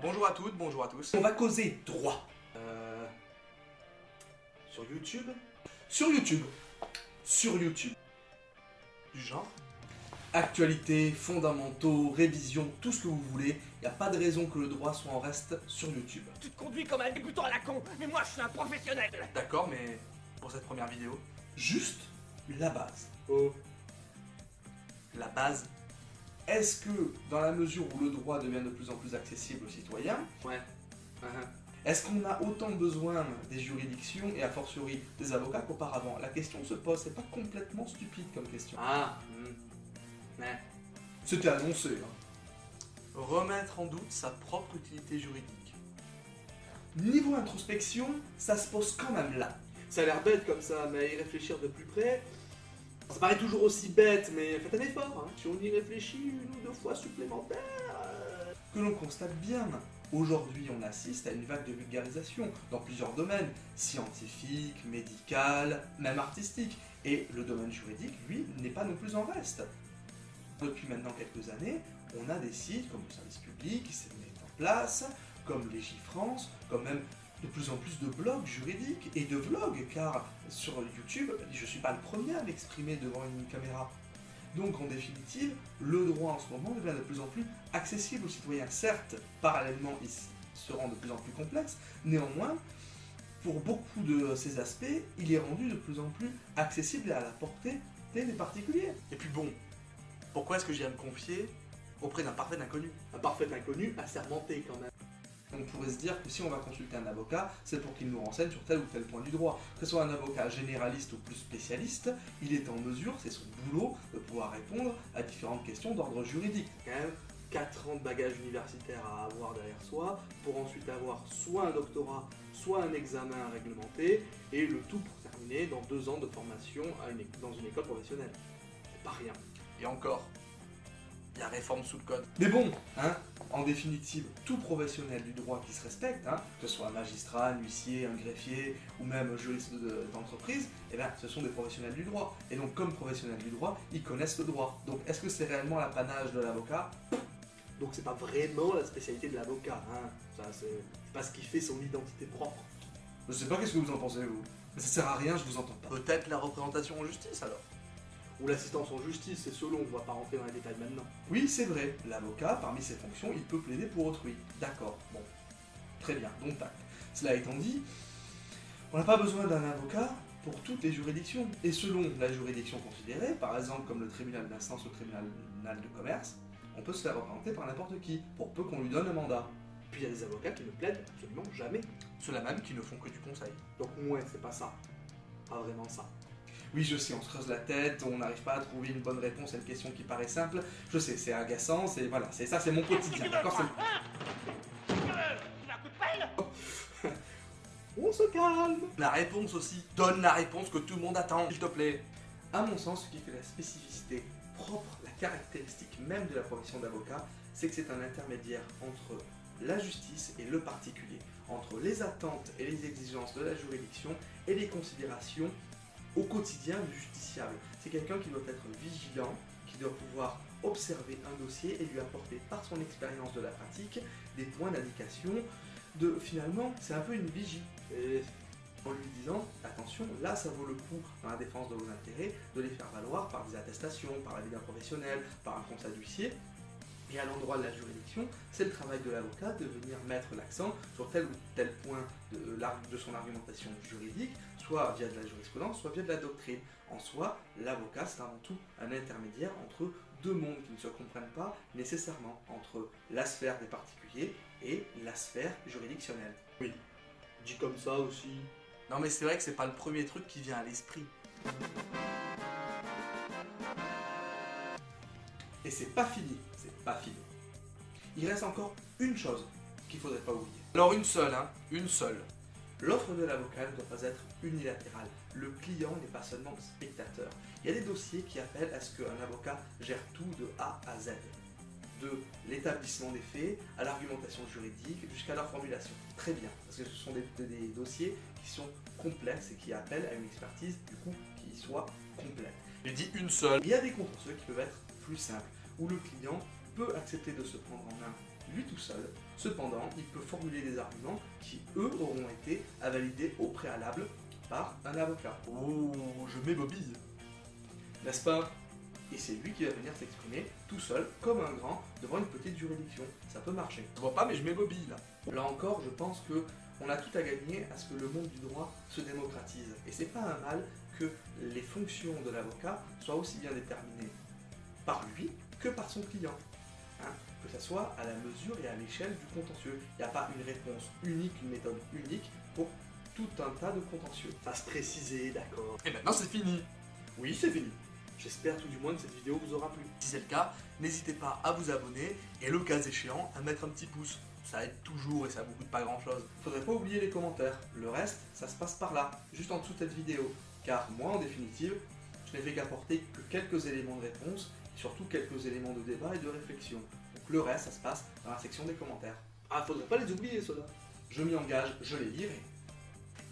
Bonjour à toutes, bonjour à tous. On va causer droit. Sur YouTube, Sur YouTube. Sur YouTube. du genre. Actualité, fondamentaux, révision, tout ce que vous voulez. Il n'y a pas de raison que le droit soit en reste sur YouTube. Tu te conduis comme un débutant à la con, mais moi je suis un professionnel. D'accord, mais pour cette première vidéo, Juste la base. oh, la base, Est-ce que, dans la mesure où le droit devient de plus en plus accessible aux citoyens, ouais. est-ce qu'on a autant besoin des juridictions et a fortiori des avocats qu'auparavant? La question se pose, c'est pas complètement stupide comme question. Ah, ouais. C'était annoncé, hein. Remettre en doute sa propre utilité juridique. Niveau introspection, ça se pose quand même là. Ça a l'air bête comme ça, mais à y réfléchir de plus près, ça paraît toujours aussi bête, mais faites un effort. Hein. Si on y réfléchit une ou deux fois supplémentaire... Que l'on constate bien. Aujourd'hui, on assiste à une vague de vulgarisation dans plusieurs domaines, scientifiques, médical, même artistique. Et le domaine juridique, lui, n'est pas non plus en reste. Depuis maintenant quelques années, on a des sites comme le service public qui s'est mis en place, comme Légifrance, comme même de plus en plus de blogs juridiques et de vlogs, car sur YouTube, je ne suis pas le premier à m'exprimer devant une caméra. Donc en définitive, le droit en ce moment devient de plus en plus accessible aux citoyens. Certes, parallèlement, il se rend de plus en plus complexe, néanmoins, pour beaucoup de ces aspects, il est rendu de plus en plus accessible et à la portée des particuliers. Et puis bon, pourquoi est-ce que j'irais me confier auprès d'un parfait inconnu? Un parfait inconnu assermenté quand même. On pourrait se dire que si on va consulter un avocat, c'est pour qu'il nous renseigne sur tel ou tel point du droit. Que ce soit un avocat généraliste ou plus spécialiste, il est en mesure, c'est son boulot, de pouvoir répondre à différentes questions d'ordre juridique. Quand même 4 ans de bagage universitaire à avoir derrière soi, pour ensuite avoir soit un doctorat, soit un examen réglementé, et le tout pour terminer dans 2 ans de formation dans une école professionnelle. C'est pas rien. Et encore, il y a réforme sous le code. Mais bon, hein, en définitive, tout professionnel du droit qui se respecte, hein, que ce soit un magistrat, un huissier, un greffier ou même juriste d'entreprise, eh ben, ce sont des professionnels du droit. Et donc, comme professionnels du droit, ils connaissent le droit. Donc, est-ce que c'est réellement l'apanage de l'avocat? Donc c'est pas vraiment la spécialité de l'avocat. Hein. Ça, c'est pas ce qui fait son identité propre. Je sais pas qu'est-ce que vous en pensez, vous. Mais ça sert à rien, je vous entends pas. Peut-être la représentation en justice alors. Ou l'assistance en justice, c'est selon, on va pas rentrer dans les détails maintenant. Oui, c'est vrai, l'avocat, parmi ses fonctions, il peut plaider pour autrui. D'accord, bon. Très bien, donc tac. Cela étant dit, on n'a pas besoin d'un avocat pour toutes les juridictions. Et selon la juridiction considérée, par exemple comme le tribunal d'instance ou le tribunal de commerce, on peut se faire représenter par n'importe qui, pour peu qu'on lui donne un mandat. Puis il y a des avocats qui ne plaident absolument jamais. Ceux-là même qui ne font que du conseil. Donc ouais, c'est pas ça. Pas vraiment ça. Oui, je sais, on se creuse la tête, on n'arrive pas à trouver une bonne réponse à une question qui paraît simple. Je sais, c'est agaçant, c'est voilà, c'est ça, c'est mon quotidien, d'accord? Tu veux un coup de pelle? On se calme. La réponse aussi, donne la réponse que tout le monde attend, s'il te plaît. À mon sens, ce qui fait la spécificité propre, la caractéristique même de la profession d'avocat, c'est que c'est un intermédiaire entre la justice et le particulier, entre les attentes et les exigences de la juridiction et les considérations au quotidien du justiciable. C'est quelqu'un qui doit être vigilant, qui doit pouvoir observer un dossier et lui apporter par son expérience de la pratique des points d'indication de finalement, c'est un peu une vigie. Et en lui disant, attention, là ça vaut le coup dans la défense de vos intérêts de les faire valoir par des attestations, par l'avis d'un professionnel, par un conseil d'huissier. Et à l'endroit de la juridiction, c'est le travail de l'avocat de venir mettre l'accent sur tel ou tel point de son argumentation juridique, soit via de la jurisprudence, soit via de la doctrine. En soi, l'avocat, c'est avant tout un intermédiaire entre deux mondes qui ne se comprennent pas nécessairement, entre la sphère des particuliers et la sphère juridictionnelle. Oui. Dit comme ça aussi. Non mais c'est vrai que c'est pas le premier truc qui vient à l'esprit. Et c'est pas fini, c'est pas fini. Il reste encore une chose qu'il faudrait pas oublier. Alors une seule, hein, une seule. L'offre de l'avocat ne doit pas être unilatérale. Le client n'est pas seulement spectateur. Il y a des dossiers qui appellent à ce qu'un avocat gère tout de A à Z. De l'établissement des faits à l'argumentation juridique jusqu'à leur formulation. Très bien, parce que ce sont des dossiers qui sont complexes et qui appellent à une expertise du coup qui soit complète. J'ai dit une seule. Il y a des contentieux qui peuvent être plus simples, où le client peut accepter de se prendre en main lui tout seul. Cependant, il peut formuler des arguments qui, eux, auront été à valider au préalable par un avocat. Oh, je m'ébobille. N'est-ce pas? Et c'est lui qui va venir s'exprimer tout seul, comme un grand, devant une petite juridiction. Ça peut marcher. Je vois pas, mais je m'ébobille là. Là encore, je pense que on a tout à gagner à ce que le monde du droit se démocratise. Et c'est pas un mal que les fonctions de l'avocat soient aussi bien déterminées par lui que par son client. Hein, que ça soit à la mesure et à l'échelle du contentieux. Il n'y a pas une réponse unique, une méthode unique pour tout un tas de contentieux. Ça se préciser, d'accord. Et maintenant c'est fini. Oui, c'est fini. J'espère tout du moins que cette vidéo vous aura plu. Si c'est le cas, n'hésitez pas à vous abonner et le cas échéant à mettre un petit pouce. Ça aide toujours et ça vous coûte pas grand chose. Faudrait pas oublier les commentaires. Le reste, ça se passe par là, juste en dessous de cette vidéo. Car moi, en définitive, je n'ai fait qu'apporter que quelques éléments de réponse, et surtout quelques éléments de débat et de réflexion. Donc le reste, ça se passe dans la section des commentaires. Ah, faudrait pas les oublier, ceux-là. Je m'y engage, je les lirai,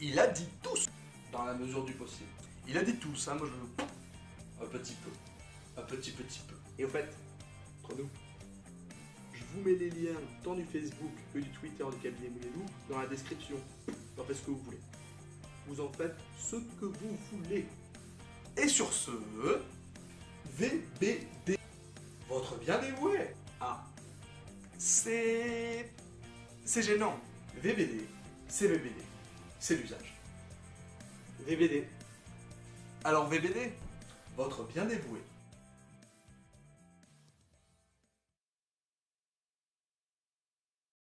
Il a dit tous. dans la mesure du possible. Il a dit tous, hein, moi je... Un petit peu. Un petit peu. Et au fait, entre nous, je vous mets les liens tant du Facebook que du Twitter du cabinet Moulelou dans la description. Vous en faites ce que vous voulez. Vous en faites ce que vous voulez. Et sur ce... VBD. Votre bien dévoué. Ah... C'est gênant. VBD, c'est VBD. C'est l'usage. VBD. Alors VBD, Votre bien dévoué.